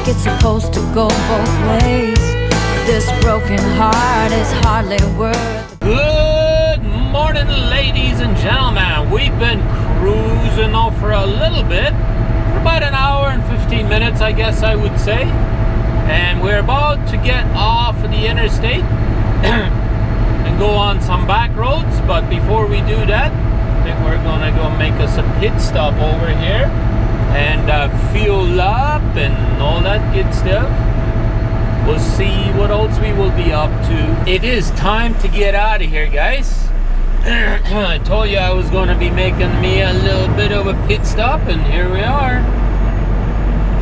like it's supposed to go both ways. This broken heart is hardly worth. Good morning, ladies and gentlemen. We've been cruising now for a little bit, for about an hour and 15 minutes, I guess I would say. And we're about to get off of the interstate and go on some back roads. But before we do that, I think we're gonna go make us a pit stop over here and fuel up and all that good stuff. We'll see what else we will be up to. It is time to get out of here, guys. I told you I was going to be making me a little bit of a pit stop, and here we are.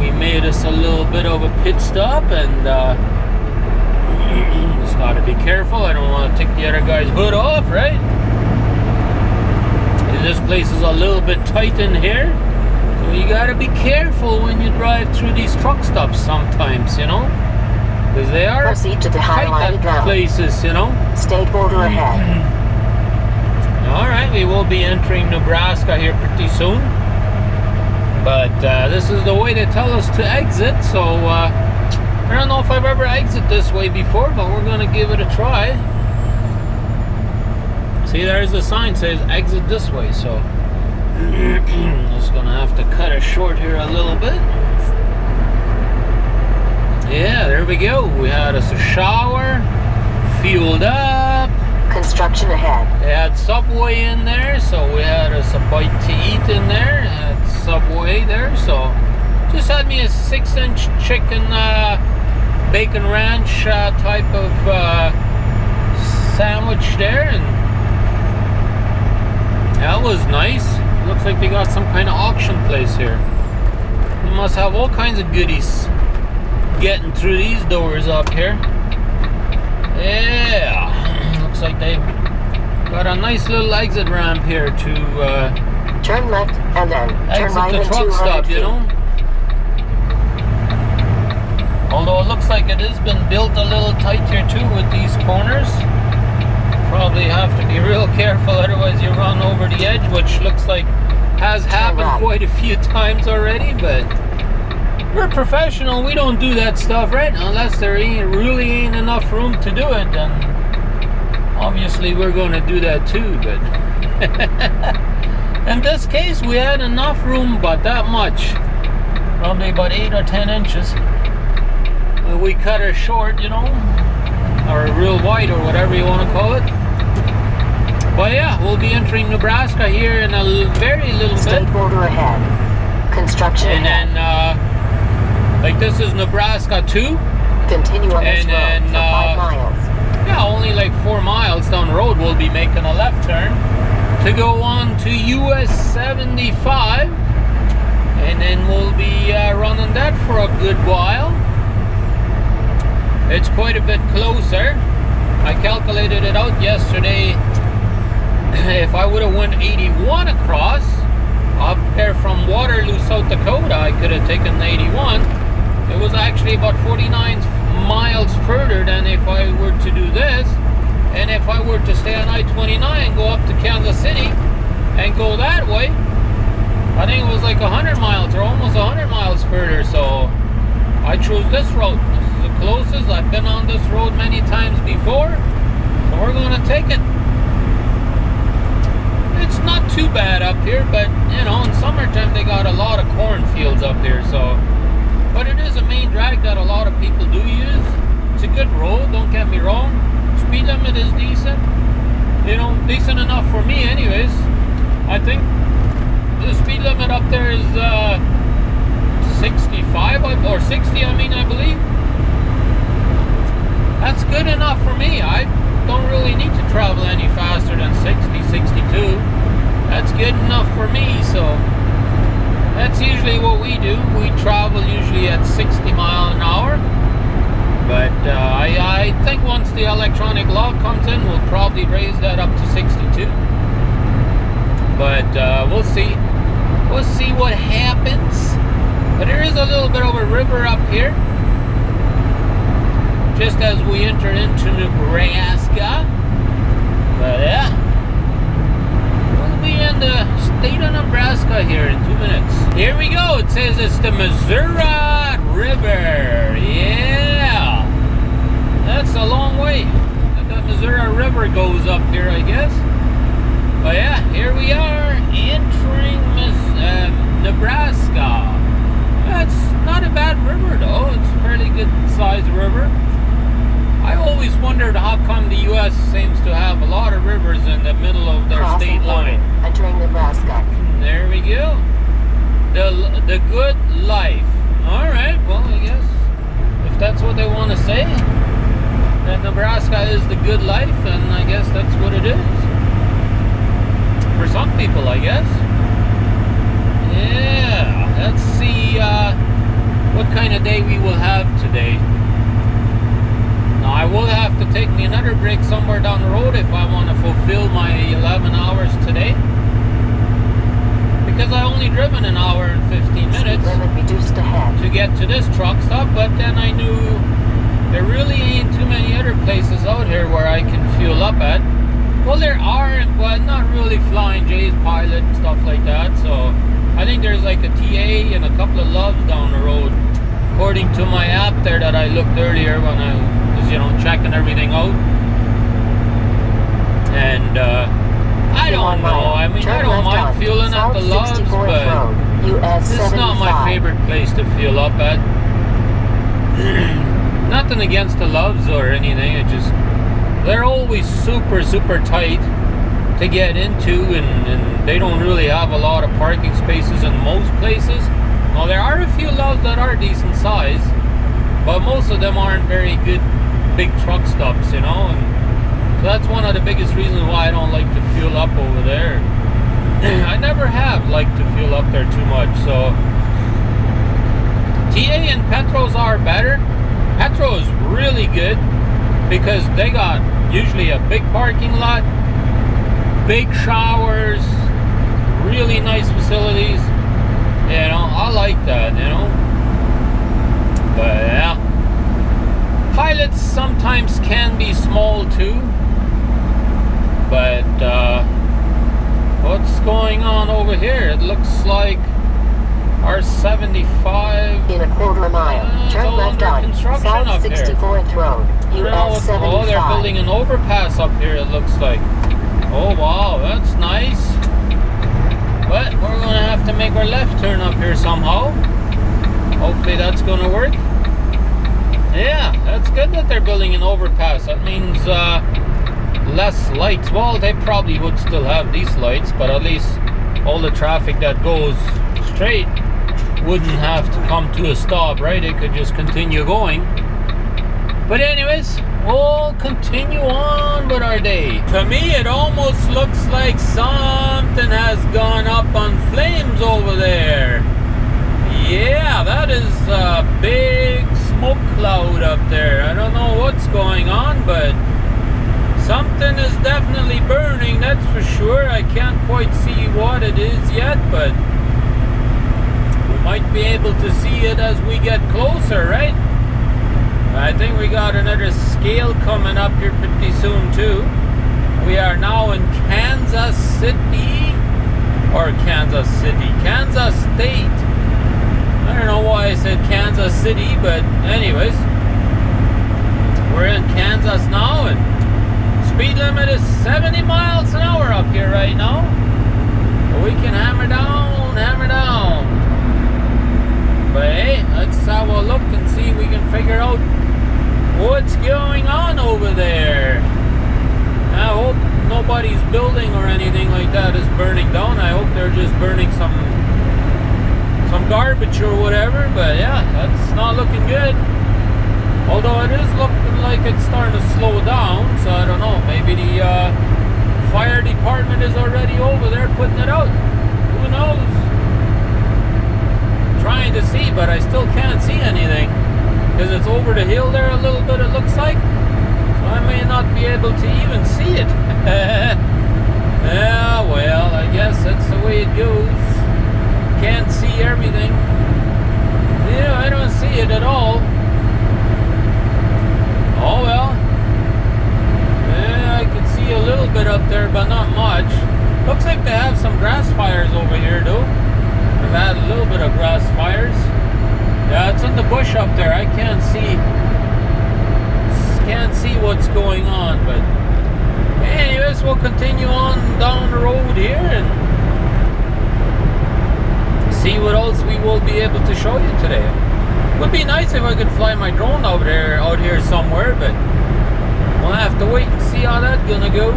We made us a little bit of a pit stop, and just got to be careful. I don't want to take the other guy's hood off, right? This place is a little bit tight in here, so you got to be careful when you drive through these truck stops sometimes, you know? Because they are proceed to the highlighted route. Places, you know. State border ahead. Alright, we will be entering Nebraska here pretty soon. But this is the way they tell us to exit, so I don't know if I've ever exited this way before, but we're going to give it a try. See, there's the sign says exit this way, so just going to have to cut it short here a little bit. Yeah, there we go. We had us a shower, fueled up. Construction ahead. They had Subway in there, so we had us a bite to eat in there. Had Subway there, so just had me a 6-inch chicken bacon ranch type of sandwich there, and that was nice. Looks like they got some kind of auction place here. They must have all kinds of goodies getting through these doors up here. Yeah, looks like they've got a nice little exit ramp here to turn left and then turn right exit the truck stop, you know. Although it looks like it has been built a little tight here too with these corners. Probably have to be real careful, otherwise you run over the edge, which looks like has happened quite a few times already, but we're professional, we don't do that stuff, right? Unless there really ain't enough room to do it, then obviously we're going to do that too, but in this case we had enough room, but that much. Probably about 8 or 10 inches. We cut her short, you know, or real wide, or whatever you want to call it. But yeah, we'll be entering Nebraska here in a very little bit. State border ahead. Construction and ahead. Then like this is Nebraska 2. Continue on this road for 5 miles. Yeah, only like 4 miles down the road we'll be making a left turn to go on to US 75, and then we'll be running that for a good while. It's quite a bit closer. I calculated it out yesterday. If I would have went 81 across up there from Waterloo, South Dakota, I could have taken 81. It was actually about 49 miles further than if I were to do this. And if I were to stay on I-29 and go up to Kansas City and go that way, I think it was like 100 miles or almost 100 miles further. So I chose this road. This is the closest. I've been on this road many times before, so we're going to take it. It's not too bad up here, but you know, in summertime they got a lot of cornfields up there, so. But it is a main drag that a lot of people do use. It's a good road, don't get me wrong. Speed limit is decent. You know, decent enough for me anyways. I think the speed limit up there is 65 or 60, I mean, I believe. That's good enough for me. I don't really need to travel any faster than 60, 62. That's good enough for me, so that's usually what we do. We travel usually at 60 miles an hour. But I think once the electronic log comes in, we'll probably raise that up to 62. But we'll see. We'll see what happens. But there is a little bit of a river up here, just as we enter into Nebraska. But yeah, we'll be in the state of Nebraska here in 2 minutes. Here we go. It says it's the Missouri River. up here, I guess. But yeah, here we are entering Nebraska. It's not a bad river though. It's a fairly good sized river. I always wondered how come the U.S. seems to have a lot of rivers in the middle of their state line. Entering Nebraska. There we go. The good life. All right. Well, I guess if that's what they want to say, that Nebraska is the good life, and I guess that's what it is. For some people, I guess. Yeah. Let's see what kind of day we will have today. Now, I will have to take me another break somewhere down the road if I want to fulfill my 11 hours today. Because I only driven an hour and 15 minutes Reduced ahead. to get to this truck stop, but then I knew there really ain't too many other places out here where I can fuel up at. Well, there are, but not really Flying J's, Pilot, and stuff like that. So I think there's like a TA and a couple of Loves down the road, according to my app there that I looked earlier when I was, checking everything out. And I don't know. I mean, I don't mind fueling at the Loves, but this is not my favorite place to fuel up at. Nothing against the Loves or anything. It just, they're always super, super tight to get into, and they don't really have a lot of parking spaces in most places. Now, there are a few Loves that are decent size, but most of them aren't very good big truck stops, and so that's one of the biggest reasons why I don't like to fuel up over there. I never have liked to fuel up there too much. So TA and Petros are better. Petro is really good because they got usually a big parking lot, big showers, really nice facilities. I like that, But yeah, Pilots sometimes can be small too. But what's going on over here? It looks like R75. In a quarter mile, turn left on South 64th Road, US 75. Oh, they're building an overpass up here, it looks like. Oh wow, that's nice. But we're going to have to make our left turn up here somehow. Hopefully that's going to work. Yeah, that's good that they're building an overpass. That means less lights. Well, they probably would still have these lights, but at least all the traffic that goes straight wouldn't have to come to a stop, right? It could just continue going. But anyways, we'll continue on with our day. To me, it almost looks like something has gone up on flames over there. Yeah, that is a big smoke cloud up there. I don't know what's going on, but something is definitely burning, that's for sure. I can't quite see what it is yet, but we might be able to see it as we get closer, right? I think we got another scale coming up here pretty soon too. We are now in Kansas State. I don't know why I said Kansas City, but anyways, we're in Kansas now, and speed limit is 70 miles an hour up here right now. But we can hammer down. But hey, let's have a look and see if we can figure out what's going on over there. I hope nobody's building or anything like that is burning down. I hope they're just burning some garbage or whatever. But yeah, that's not looking good. Although it is looking like it's starting to slow down, so I don't know. Maybe the fire department is already over there putting it out. Who knows? I'm trying to see, but I still can't see anything because it's over the hill there a little bit, it looks like. So I may not be able to even see it. Yeah, well, I guess that's the way it goes. Can't see everything. Yeah, I don't see it at all. Oh well. Yeah, I can see a little bit up there, but not much. Looks like they have some grass fires over here though. They've had a little bit of grass fires. Yeah, it's in the bush up there. I can't see what's going on, but Anyways, we'll continue on down the road here and see what else we will be able to show you today. Would be nice if I could fly my drone out here somewhere, but we'll have to wait and see how that's gonna go.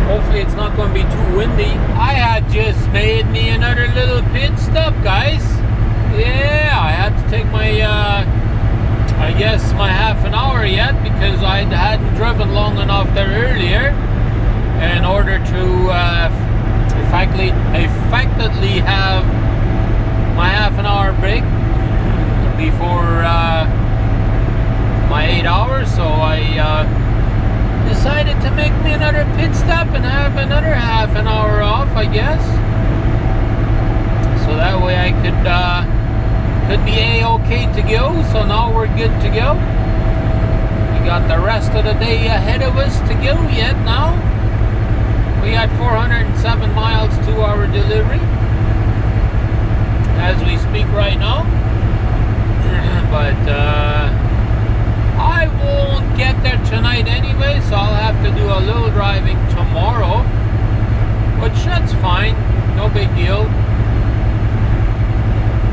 Hopefully it's not going to be too windy. I had just made me another little pit stop, guys. Yeah, I had to take my, I guess my half an hour yet because I hadn't driven long enough there earlier in order to effectively have my half an hour break before my 8 hours. So I decided to make me another pit stop and have another half an hour off, I guess, so that way I could be a-okay to go. So now we're good to go. We got the rest of the day ahead of us to go yet now. We got 407 miles to our delivery as we speak right now, but I won't get there tonight anyway, so I'll have to do a little driving tomorrow, which that's fine, no big deal.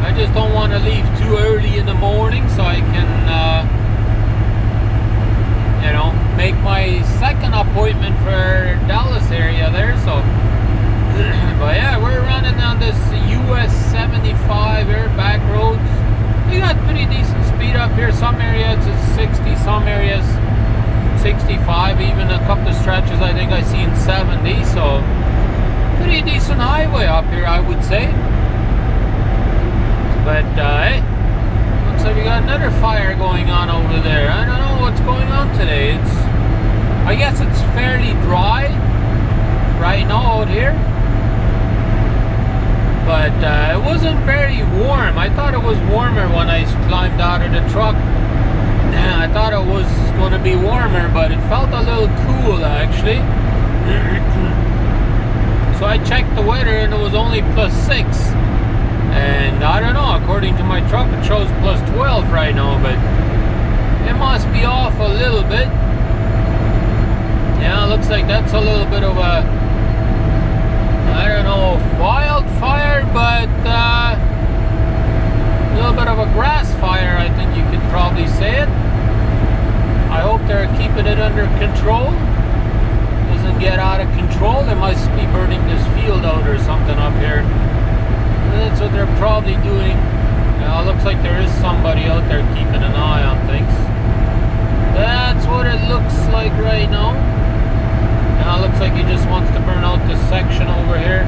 I just don't want to leave too early in the morning so I can, you know, make my second appointment for Dallas area there. So, but yeah, we're running on this US 75 back roads. We got pretty decent speed up here. Some areas it's 60, some areas 65, even a couple of stretches I think I seen 70. So pretty decent highway up here, I would say. But hey, looks like we got another fire going on over there. I don't know what's going on today. I guess it's fairly dry right now out here. But it wasn't very warm. I thought it was warmer when I climbed out of the truck. I thought it was going to be warmer, but it felt a little cool actually. So I checked the weather and it was only +6. And I don't know, according to my truck it shows +12 right now, but it must be off a little bit. Yeah, it looks like that's a little bit of a, I don't know, wildfire, but a little bit of a grass fire, I think you could probably say it. I hope they're keeping it under control. Doesn't get out of control. They must be burning this field out or something up here. That's what they're probably doing. It looks like there is somebody out there keeping an eye on things. That's what it looks like right now. Now it looks like he just wants to burn out this section over here.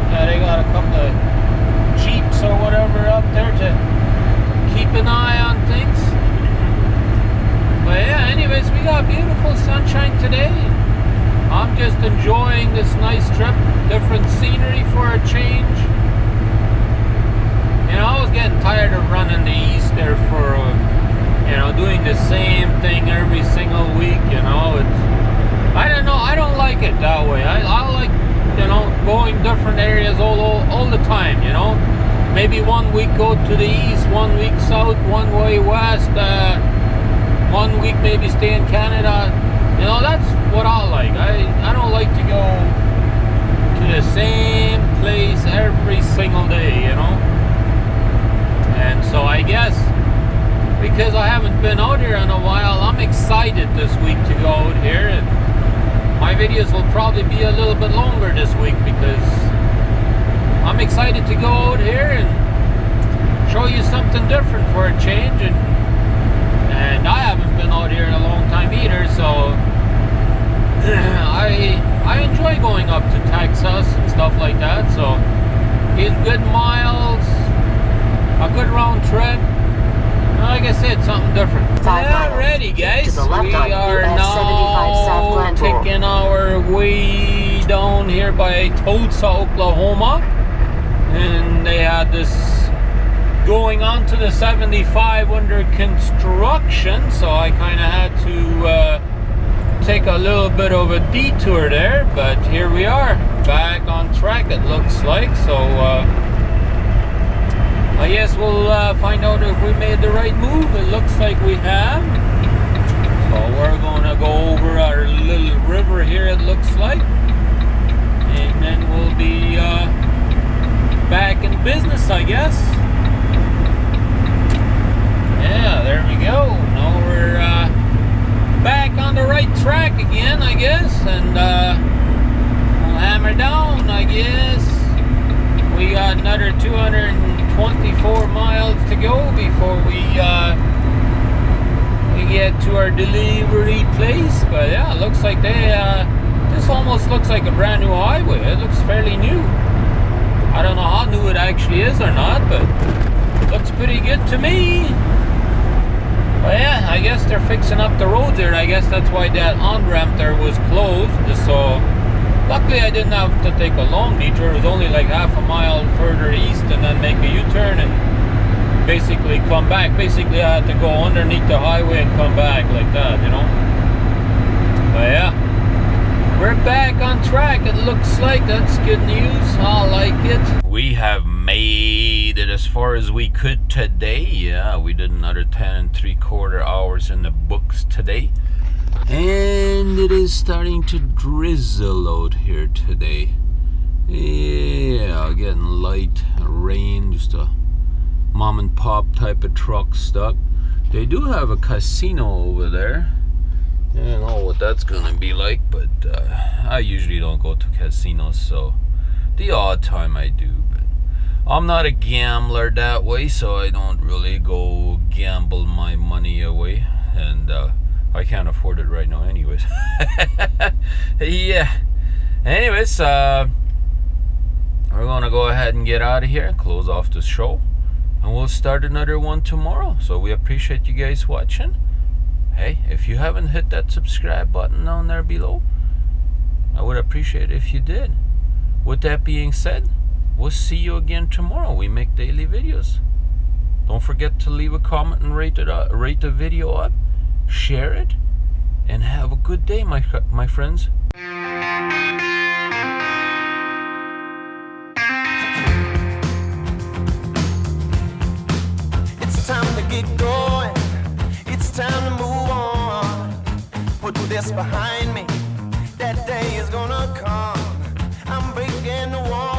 Yeah, they got a couple of Jeeps or whatever up there to keep an eye on things. But yeah, anyways, we got beautiful sunshine today. I'm just enjoying this nice trip. Different scenery for a change. You know, I was getting tired of running the east there for, you know, doing the same thing every single week, you know. I don't know, I don't like it that way. I like, you know, going different areas all the time, you know. Maybe 1 week go to the east, 1 week south, 1 way west, 1 week maybe stay in Canada. You know, that's what I like. I don't like to go to the same place every single day, you know. And so I guess because I haven't been out here in a while, I'm excited this week to go out here, and my videos will probably be a little bit longer this week because I'm excited to go out here and show you something different for a change, and I haven't been out here in a long time either, so I enjoy going up to Texas and stuff like that. So it's good miles, a good round trip. Like I said, something different. Alrighty guys, we are now taking our way down here by Tulsa, Oklahoma, and they had this going on to the 75 under construction, so I kind of had to take a little bit of a detour there, but here we are, back on track it looks like. So I guess we'll find out if we made the right move. It looks like we have. But we're gonna go over our little river here, it looks like, and then we'll be back in business, I guess. Yeah, there we go. Now we're back on the right track again, I guess, and we'll hammer down, I guess. We got another 224 miles to go before we get to our delivery place. But yeah, it looks like this almost looks like a brand new highway. It looks fairly new. I don't know how new it actually is or not, but it looks pretty good to me. But yeah, I guess they're fixing up the roads here. I guess that's why that on-ramp there was closed. So luckily I didn't have to take a long detour. It was only like half a mile further east and then make a U-turn and basically come back. Basically I had to go underneath the highway and come back like that, you know. But yeah, we're back on track. It looks like that's good news. I like it. We have made it as far as we could today. Yeah, we did another 10 3/4 hours in the books today. And it is starting to drizzle out here today. Yeah, getting light rain, just a mom and pop type of truck stuck. They do have a casino over there. I don't know what that's gonna be like, but I usually don't go to casinos, so the odd time I do. But I'm not a gambler that way, so I don't really go gamble my money away, and I can't afford it right now anyways. Yeah. Anyways, we're gonna go ahead and get out of here and close off the show, and we'll start another one tomorrow. So we appreciate you guys watching. Hey, if you haven't hit that subscribe button down there below, I would appreciate it if you did. With that being said, we'll see you again tomorrow. We make daily videos. Don't forget to leave a comment and rate the video up, share it, and have a good day, my friends. It's time to get going. It's time to move on. Put this behind me. That day is gonna come. I'm breaking the wall.